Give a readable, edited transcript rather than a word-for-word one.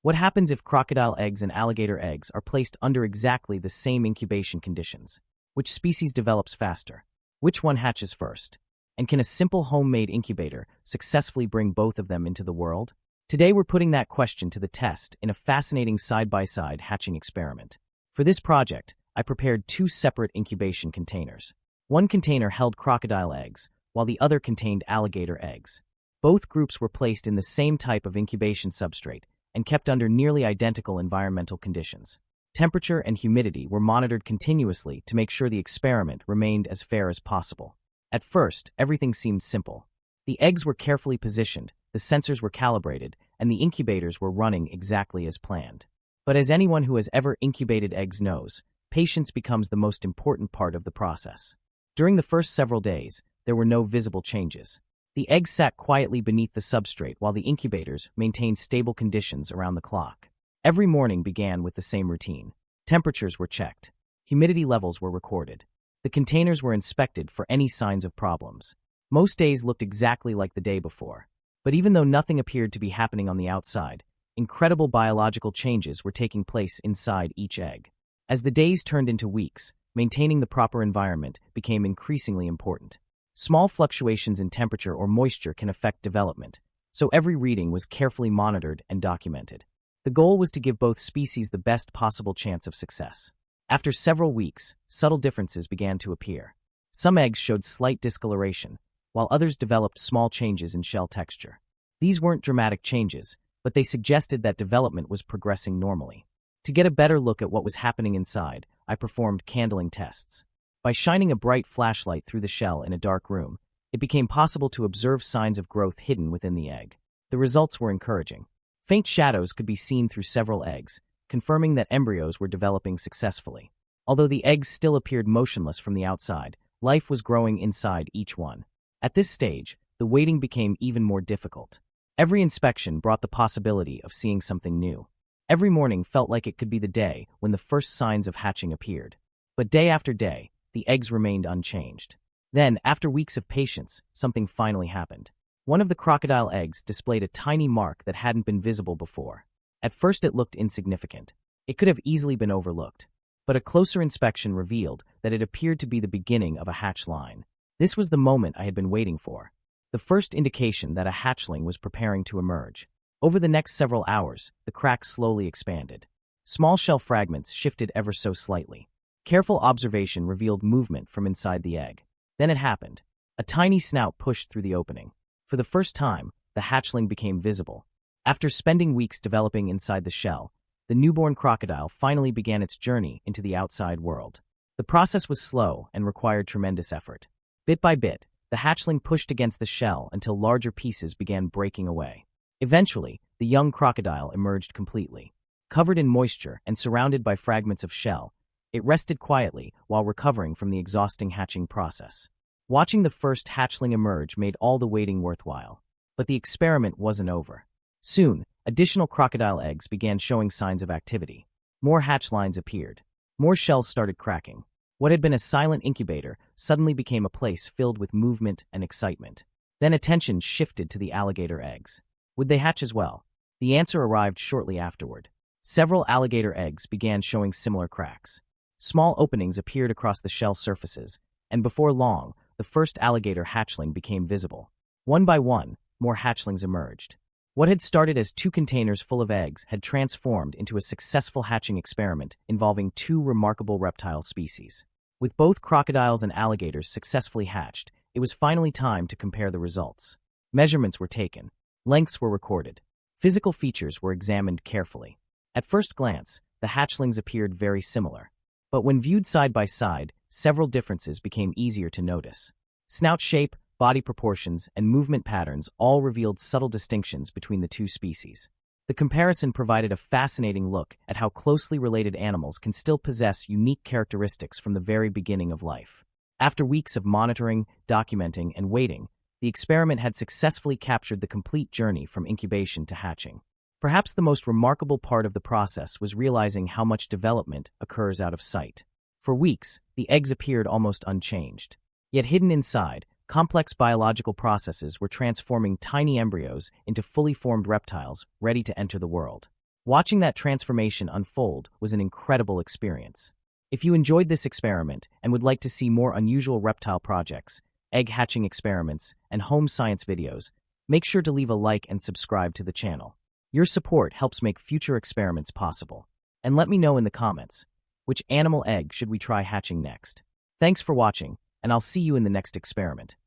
What happens if crocodile eggs and alligator eggs are placed under exactly the same incubation conditions? Which species develops faster? Which one hatches first? And can a simple homemade incubator successfully bring both of them into the world? Today we're putting that question to the test in a fascinating side-by-side hatching experiment. For this project, I prepared two separate incubation containers. One container held crocodile eggs, while the other contained alligator eggs. Both groups were placed in the same type of incubation substrate and kept under nearly identical environmental conditions. Temperature and humidity were monitored continuously to make sure the experiment remained as fair as possible. At first, everything seemed simple. The eggs were carefully positioned, the sensors were calibrated, and the incubators were running exactly as planned. But as anyone who has ever incubated eggs knows, patience becomes the most important part of the process. During the first several days, there were no visible changes. The eggs sat quietly beneath the substrate while the incubators maintained stable conditions around the clock. Every morning began with the same routine. Temperatures were checked. Humidity levels were recorded. The containers were inspected for any signs of problems. Most days looked exactly like the day before. But even though nothing appeared to be happening on the outside, incredible biological changes were taking place inside each egg. As the days turned into weeks, maintaining the proper environment became increasingly important. Small fluctuations in temperature or moisture can affect development, so every reading was carefully monitored and documented. The goal was to give both species the best possible chance of success. After several weeks, subtle differences began to appear. Some eggs showed slight discoloration, while others developed small changes in shell texture. These weren't dramatic changes, but they suggested that development was progressing normally. To get a better look at what was happening inside, I performed candling tests. By shining a bright flashlight through the shell in a dark room, it became possible to observe signs of growth hidden within the egg. The results were encouraging. Faint shadows could be seen through several eggs, confirming that embryos were developing successfully. Although the eggs still appeared motionless from the outside, life was growing inside each one. At this stage, the waiting became even more difficult. Every inspection brought the possibility of seeing something new. Every morning felt like it could be the day when the first signs of hatching appeared. But day after day, the eggs remained unchanged. Then, after weeks of patience, something finally happened. One of the crocodile eggs displayed a tiny mark that hadn't been visible before. At first it looked insignificant. It could have easily been overlooked. But a closer inspection revealed that it appeared to be the beginning of a hatch line. This was the moment I had been waiting for. The first indication that a hatchling was preparing to emerge. Over the next several hours, the crack slowly expanded. Small shell fragments shifted ever so slightly. Careful observation revealed movement from inside the egg. Then it happened. A tiny snout pushed through the opening. For the first time, the hatchling became visible. After spending weeks developing inside the shell, the newborn crocodile finally began its journey into the outside world. The process was slow and required tremendous effort. Bit by bit, the hatchling pushed against the shell until larger pieces began breaking away. Eventually, the young crocodile emerged completely. Covered in moisture and surrounded by fragments of shell, it rested quietly while recovering from the exhausting hatching process. Watching the first hatchling emerge made all the waiting worthwhile. But the experiment wasn't over. Soon, additional crocodile eggs began showing signs of activity. More hatch lines appeared. More shells started cracking. What had been a silent incubator suddenly became a place filled with movement and excitement. Then attention shifted to the alligator eggs. Would they hatch as well? The answer arrived shortly afterward. Several alligator eggs began showing similar cracks. Small openings appeared across the shell surfaces, and before long, the first alligator hatchling became visible. One by one, more hatchlings emerged. What had started as 2 containers full of eggs had transformed into a successful hatching experiment involving 2 remarkable reptile species. With both crocodiles and alligators successfully hatched, it was finally time to compare the results. Measurements were taken. Lengths were recorded. Physical features were examined carefully. At first glance, the hatchlings appeared very similar. But when viewed side by side, several differences became easier to notice. Snout shape, body proportions, and movement patterns all revealed subtle distinctions between the 2 species. The comparison provided a fascinating look at how closely related animals can still possess unique characteristics from the very beginning of life. After weeks of monitoring, documenting, and waiting, the experiment had successfully captured the complete journey from incubation to hatching. Perhaps the most remarkable part of the process was realizing how much development occurs out of sight. For weeks, the eggs appeared almost unchanged. Yet hidden inside, complex biological processes were transforming tiny embryos into fully formed reptiles ready to enter the world. Watching that transformation unfold was an incredible experience. If you enjoyed this experiment and would like to see more unusual reptile projects, egg hatching experiments, and home science videos, make sure to leave a like and subscribe to the channel. Your support helps make future experiments possible. And let me know in the comments, which animal egg should we try hatching next? Thanks for watching, and I'll see you in the next experiment.